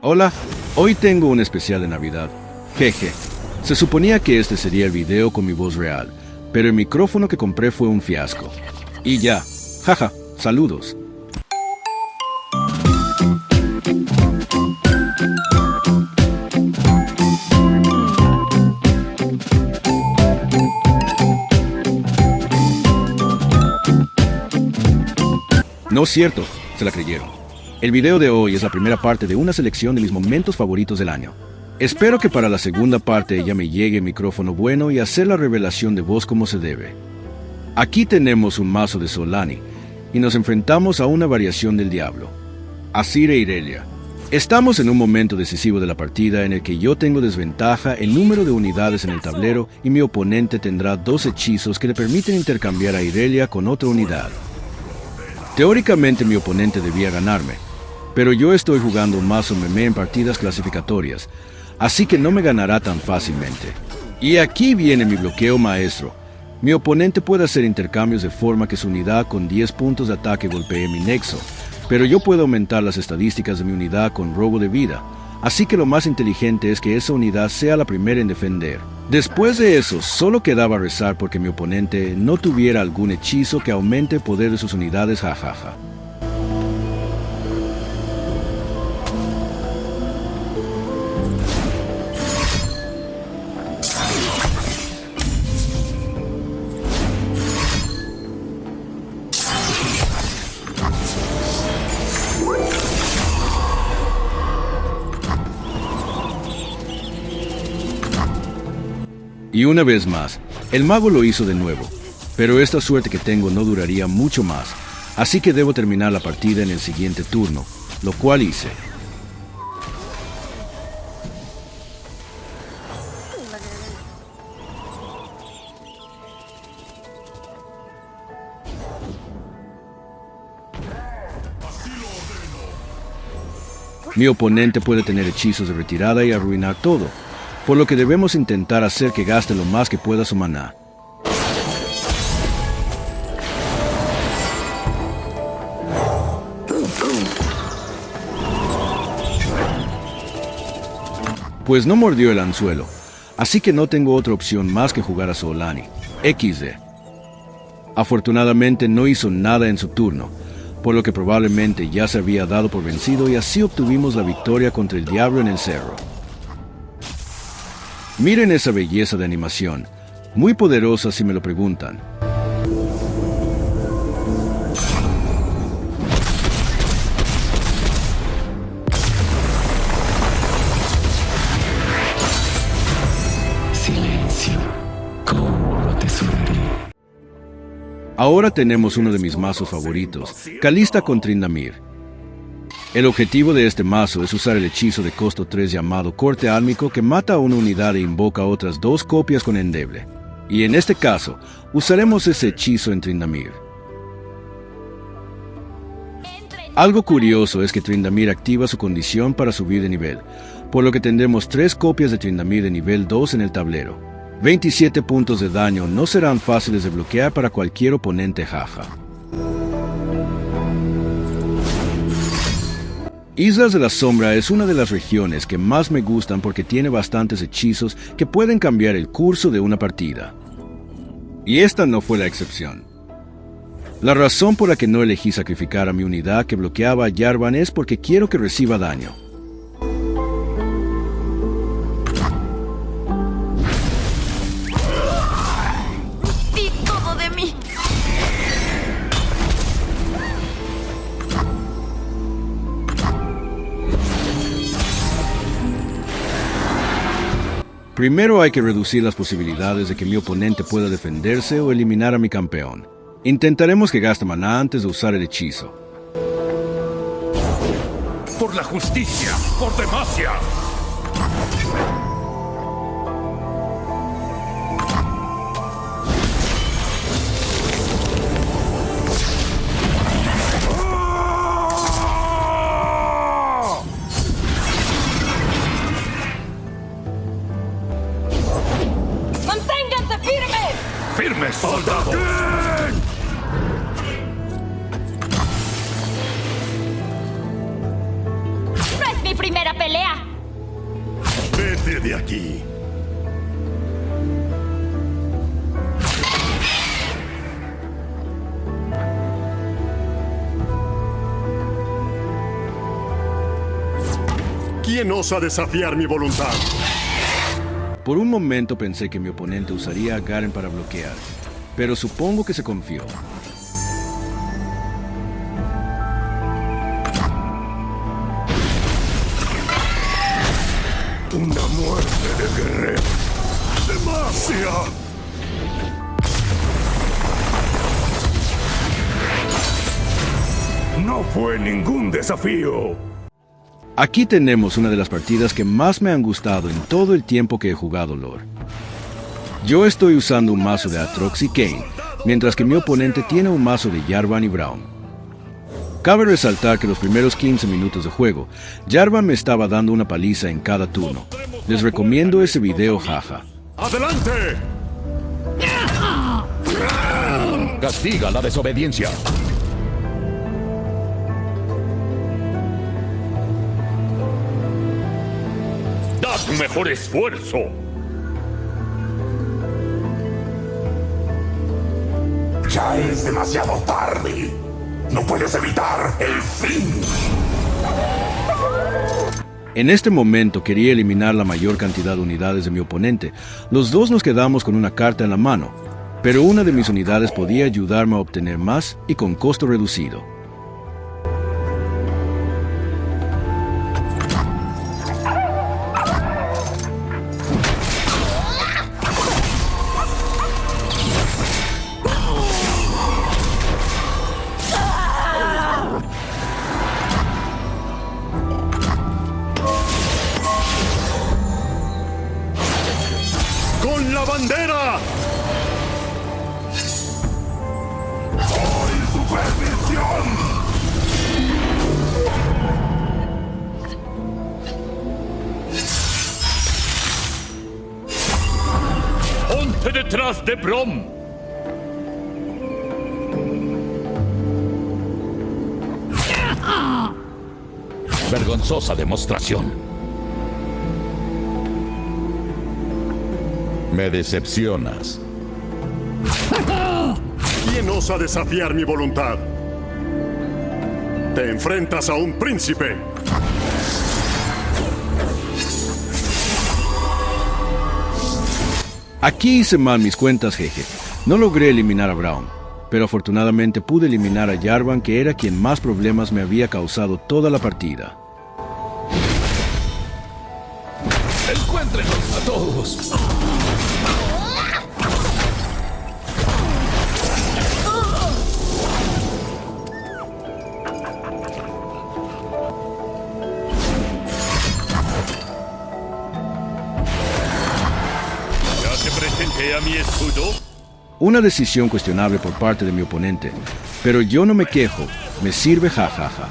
Hola, hoy tengo un especial de Navidad. Jeje. Se suponía que este sería el video con mi voz real, pero el micrófono que compré fue un fiasco. Y ya. Jaja, saludos. No es cierto, se la creyeron. El video de hoy es la primera parte de una selección de mis momentos favoritos del año. Espero que para la segunda parte ya me llegue el micrófono bueno y hacer la revelación de voz como se debe. Aquí tenemos un mazo de Solani y nos enfrentamos a una variación del diablo, Azir e Irelia. Estamos en un momento decisivo de la partida en el que yo tengo desventaja en número de unidades en el tablero y mi oponente tendrá 2 hechizos que le permiten intercambiar a Irelia con otra unidad. Teóricamente mi oponente debía ganarme, pero yo estoy jugando un mazo meme en partidas clasificatorias, así que no me ganará tan fácilmente. Y aquí viene mi bloqueo maestro. Mi oponente puede hacer intercambios de forma que su unidad con 10 puntos de ataque golpee mi nexo, pero yo puedo aumentar las estadísticas de mi unidad con robo de vida, así que lo más inteligente es que esa unidad sea la primera en defender. Después de eso, solo quedaba rezar porque mi oponente no tuviera algún hechizo que aumente el poder de sus unidades, jajaja. Y una vez más, el mago lo hizo de nuevo, pero esta suerte que tengo no duraría mucho más, así que debo terminar la partida en el siguiente turno, lo cual hice. Mi oponente puede tener hechizos de retirada y arruinar todo, por lo que debemos intentar hacer que gaste lo más que pueda su maná. Pues no mordió el anzuelo, así que no tengo otra opción más que jugar a Solani. XD. Afortunadamente no hizo nada en su turno, por lo que probablemente ya se había dado por vencido y así obtuvimos la victoria contra el diablo en el cerro. Miren esa belleza de animación, muy poderosa si me lo preguntan. Silencio, ¿cómo lo atesoraré? Ahora tenemos uno de mis mazos favoritos, Kalista con Tryndamere. El objetivo de este mazo es usar el hechizo de costo 3 llamado Corte Álmico que mata a una unidad e invoca otras 2 copias con endeble. Y en este caso, usaremos ese hechizo en Tryndamere. Algo curioso es que Tryndamere activa su condición para subir de nivel, por lo que tendremos 3 copias de Tryndamere de nivel 2 en el tablero. 27 puntos de daño no serán fáciles de bloquear para cualquier oponente, jaja. Islas de la Sombra es una de las regiones que más me gustan porque tiene bastantes hechizos que pueden cambiar el curso de una partida. Y esta no fue la excepción. La razón por la que no elegí sacrificar a mi unidad que bloqueaba a Yarvan es porque quiero que reciba daño. ¡Di todo de mí! Primero hay que reducir las posibilidades de que mi oponente pueda defenderse o eliminar a mi campeón. Intentaremos que gaste maná antes de usar el hechizo. ¡Por la justicia! ¡Por Demacia! ¡Manténganse firmes! ¡Firmes, soldados! ¡No es mi primera pelea! de aquí. ¿Quién osa desafiar mi voluntad? Por un momento pensé que mi oponente usaría a Garen para bloquear, pero supongo que se confió. Una muerte de guerrero. ¡Demacia! No fue ningún desafío. Aquí tenemos una de las partidas que más me han gustado en todo el tiempo que he jugado LoR. Yo estoy usando un mazo de Aatrox y Kayn, mientras que mi oponente tiene un mazo de Jarvan y Braum. Cabe resaltar que los primeros 15 minutos de juego, Jarvan me estaba dando una paliza en cada turno. Les recomiendo ese video, jaja. ¡Adelante! Castiga la desobediencia. ¡Da tu mejor esfuerzo! Ya es demasiado tarde. No puedes evitar el fin. En este momento quería eliminar la mayor cantidad de unidades de mi oponente. Los dos nos quedamos con una carta en la mano, pero una de mis unidades podía ayudarme a obtener más y con costo reducido. ¡Con la bandera! ¡Soy supervisión! ¡Ponte detrás de Braum! Vergonzosa demostración. Me decepcionas. ¿Quién osa desafiar mi voluntad? Te enfrentas a un príncipe. Aquí hice mal mis cuentas, jeje. No logré eliminar a Braum, pero afortunadamente pude eliminar a Jarvan, que era quien más problemas me había causado toda la partida. ¡Encuéntrenlos a todos! ¿Ya te presenté a mi escudo? Una decisión cuestionable por parte de mi oponente, pero yo no me quejo, me sirve jajaja.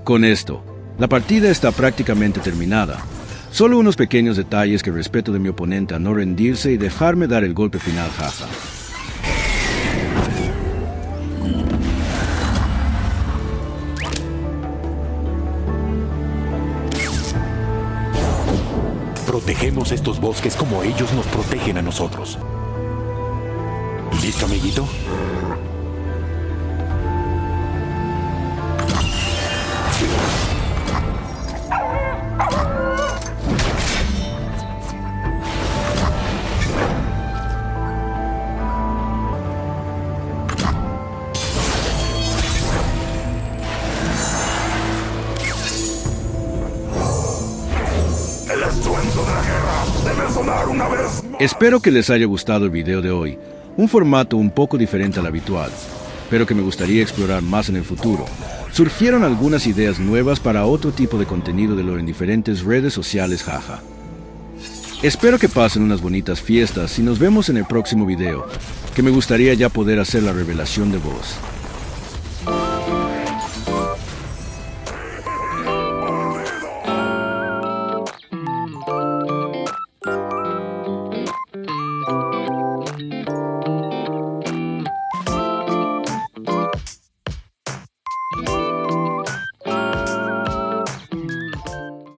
Con esto, la partida está prácticamente terminada. Solo unos pequeños detalles que respeto de mi oponente a no rendirse y dejarme dar el golpe final, jaja. Protegemos estos bosques como ellos nos protegen a nosotros. ¿Listo, amiguito? El estruendo de la guerra debe sonar una vez más. Espero que les haya gustado el video de hoy, un formato un poco diferente al habitual, pero que me gustaría explorar más en el futuro. Surgieron algunas ideas nuevas para otro tipo de contenido de LoR en diferentes redes sociales, jaja. Espero que pasen unas bonitas fiestas y nos vemos en el próximo video, que me gustaría ya poder hacer la revelación de voz.